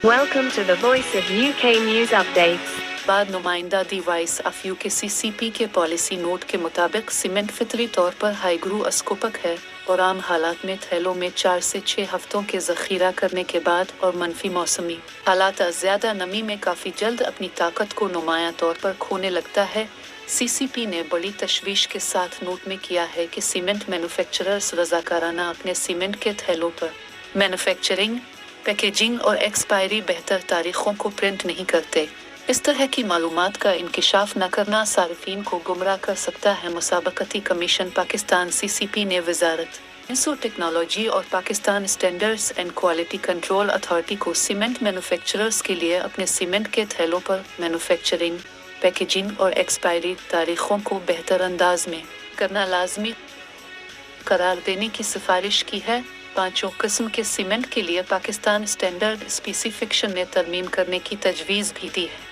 Welcome to the Voice of UK News Updates. बाद नुमाइंदा दी voice of UK CCP के policy note के मुताबिक सीमेंट फितरी तौर पर हाईग्रू अस्कोपक है और आम हालात में थैलों में 4 से 6 हफ्तों के ज़ख़ीरा करने के बाद और मनफी मौसमी हालात ज़्यादा नमी में काफ़ी जल्द अपनी ताकत को नुमायां तौर पर खोने लगता है। सीसीपी ने बड़ी तशवीश के साथ नोट में किया है कि सीमेंट मैन्युफैक्चरर्स रज़ाकाराना अपने सीमेंट के थैलों पर मैन्युफैक्चरिंग, पैकेजिंग और एक्सपायरी बेहतर तारीखों को प्रिंट नहीं करते। इस तरह की मालूमात का इंकिशाफ न करना सार्फिन को गुमराह कर सकता है। मुसाबकती कमीशन पाकिस्तान सीसीपी ने वजारत इंसो टेक्नोलॉजी और Pakistan standards and quality control authority को सीमेंट मैन्युफैक्चरर्स के लिए अपने सीमेंट के थैलों पर मैन्युफैक्चरिंग, पैकेजिंग और एक्सपायरी तारीखों को बेहतर अंदाज में करना लाजमी करार देने की सिफारिश की है। 5 किस्म के सीमेंट के लिए पाकिस्तान स्टैंडर्ड स्पेसिफिकेशन ने तरमीम करने की तजवीज़ भी दी है।